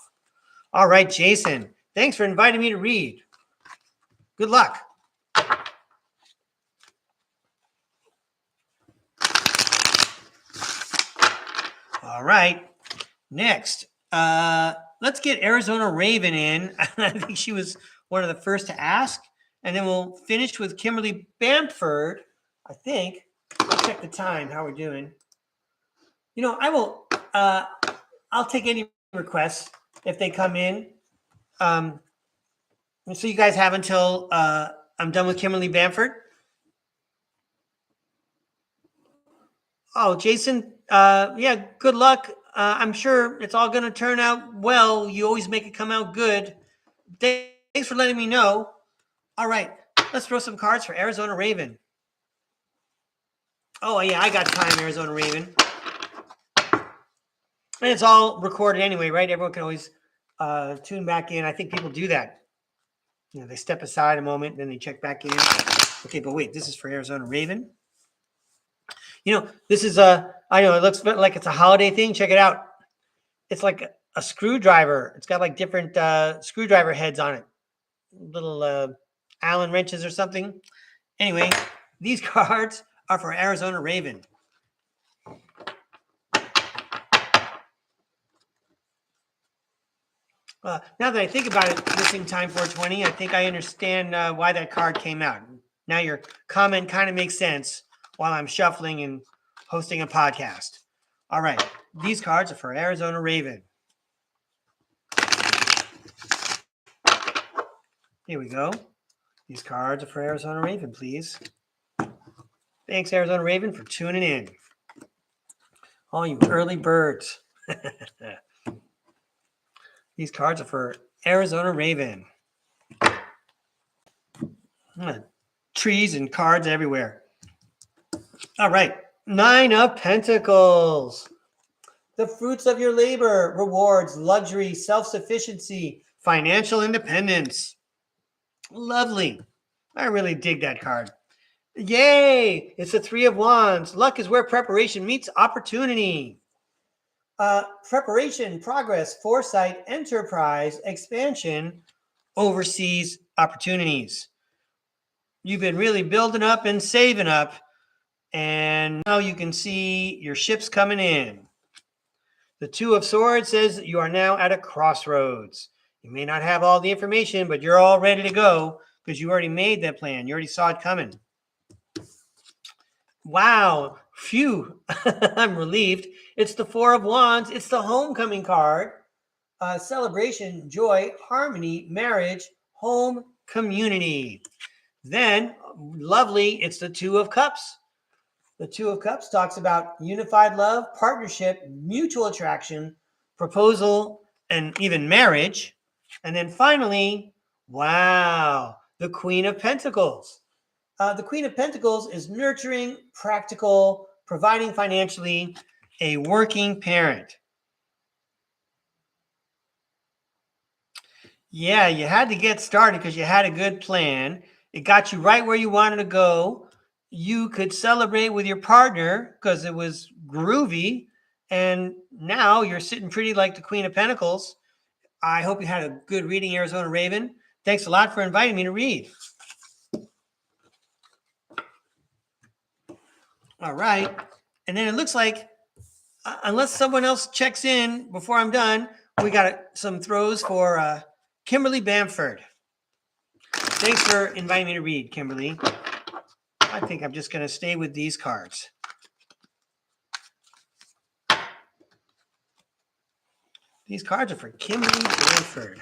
All right, Jason, thanks for inviting me to read. Good luck. All right, next, let's get Arizona Raven in. I think she was one of the first to ask. And then we'll finish with Kimberly Bamford, I think. I'll check the time, how we're doing. I'll take any requests if they come in. So you guys have until I'm done with Kimberly Bamford. Oh, Jason, yeah, good luck. I'm sure it's all going to turn out well. You always make it come out good. Thanks for letting me know. All right, let's throw some cards for Arizona Raven. Oh, yeah, I got time, Arizona Raven. And it's all recorded anyway, right? Everyone can always tune back in. I think people do that. They step aside a moment, then they check back in. Okay, but wait, this is for Arizona Raven. This is I know it looks like it's a holiday thing. Check it out. It's like a screwdriver. It's got like different screwdriver heads on it. Little Allen wrenches or something. Anyway, these cards are for Arizona Raven. Now that I think about it, missing time 420, I think I understand why that card came out. Now your comment kind of makes sense while I'm shuffling and hosting a podcast. All right, these cards are for Arizona Raven. Here we go. These cards are for Arizona Raven, please. Thanks, Arizona Raven, for tuning in. All you early birds. These cards are for Arizona Raven. Trees and cards everywhere. All right. Nine of Pentacles. The fruits of your labor, rewards, luxury, self-sufficiency, financial independence. Lovely. I really dig that card. Yay! It's the Three of Wands. Luck is where preparation meets opportunity. Preparation, progress, foresight, enterprise, expansion, overseas opportunities. You've been really building up and saving up, and now you can see your ships coming in. The Two of Swords says you are now at a crossroads. You may not have all the information, but you're all ready to go because you already made that plan. You already saw it coming. Wow. Phew. I'm relieved. It's the Four of Wands. It's the homecoming card. celebration, joy, harmony, marriage, home, community. Then, lovely, it's the Two of Cups. The Two of Cups talks about unified love, partnership, mutual attraction, proposal, and even marriage. And then finally, wow, the Queen of Pentacles. The Queen of Pentacles is nurturing, practical, providing financially, a working parent. Yeah, you had to get started because you had a good plan. It got you right where you wanted to go. You could celebrate with your partner because it was groovy. And now you're sitting pretty like the Queen of Pentacles. I hope you had a good reading, Arizona Raven. Thanks a lot for inviting me to read. All right. And then it looks like, unless someone else checks in before I'm done, we got some throws for Kimberly Bamford. Thanks for inviting me to read, Kimberly. I think I'm just going to stay with these cards. These cards are for Kimberly Bamford.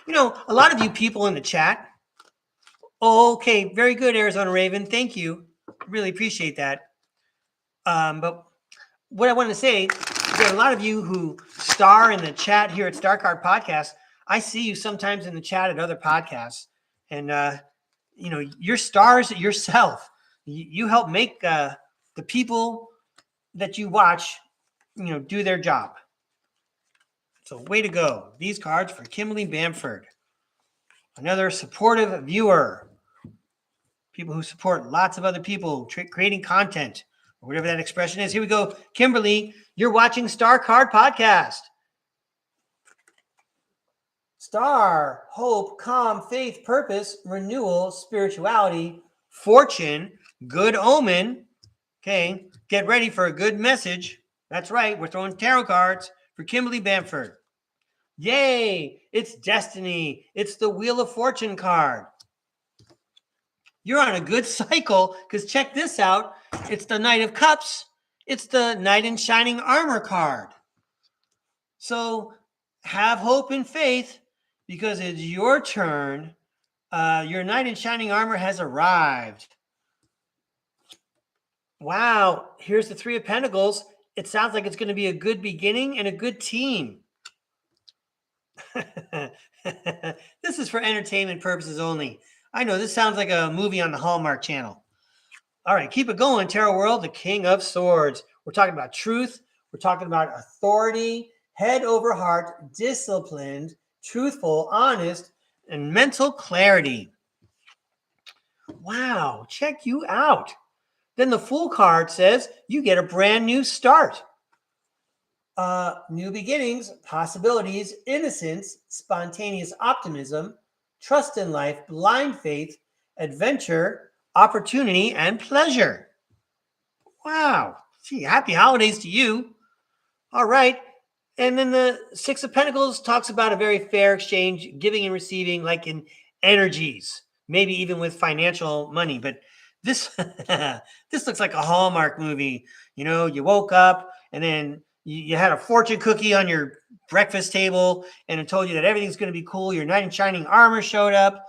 You know, a lot of you people in the chat. Oh, okay. Very good, Arizona Raven. Thank you. Really appreciate that. But what I wanted to say, there are a lot of you who star in the chat here at StarCard Podcast. I see you sometimes in the chat at other podcasts. And, you know, you're stars yourself. You help make the people that you watch, you know, do their job. So way to go. These cards for Kimberly Bamford. Another supportive viewer. People who support lots of other people creating content, or whatever that expression is. Here we go. Kimberly, you're watching StarCard Podcast. Star, hope, calm, faith, purpose, renewal, spirituality, fortune, good omen. Okay, get ready for a good message. That's right. We're throwing tarot cards for Kimberly Bamford. Yay, it's destiny. It's the Wheel of Fortune card. You're on a good cycle because check this out. It's the Knight of Cups. It's the Knight in Shining Armor card. So have hope and faith because it's your turn. Your Knight in Shining Armor has arrived. Wow, here's the Three of Pentacles. It sounds like it's going to be a good beginning and a good team. This is for entertainment purposes only. I know this sounds like a movie on the Hallmark Channel. All right, keep it going, Tarot World, the King of Swords. We're talking about truth. We're talking about authority, head over heart, disciplined, truthful, honest, and mental clarity. Wow, check you out. Then the Fool card says you get a brand new start. New beginnings, possibilities, innocence, spontaneous optimism, trust in life, blind faith, adventure, opportunity, and pleasure. Wow. Gee, happy holidays to you. All right. And then the Six of Pentacles talks about a very fair exchange, giving and receiving, like in energies, maybe even with financial money. But this, this looks like a Hallmark movie. You know, you woke up and then you had a fortune cookie on your breakfast table and it told you that everything's going to be cool. Your Knight in Shining Armor showed up.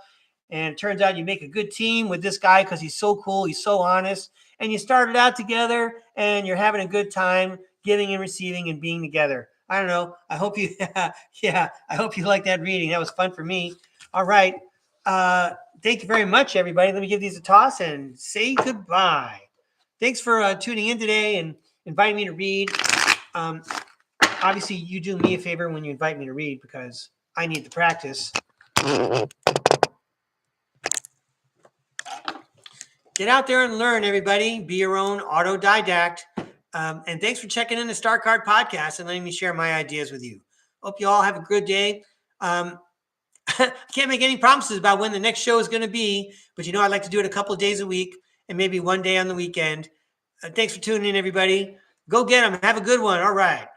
And it turns out you make a good team with this guy because he's so cool. He's so honest. And you started out together and you're having a good time giving and receiving and being together. I don't know. I hope you, I hope you like that reading. That was fun for me. All right. Thank you very much, everybody. Let me give these a toss and say goodbye. Thanks for tuning in today and inviting me to read. Obviously, you do me a favor when you invite me to read because I need the practice. Get out there and learn, everybody. Be your own autodidact. And thanks for checking in the StarCard Podcast and letting me share my ideas with you. Hope you all have a good day. I can't make any promises about when the next show is going to be, but you know I'd like to do it a couple of days a week and maybe one day on the weekend. Thanks for tuning in, everybody. Go get them. Have a good one. All right.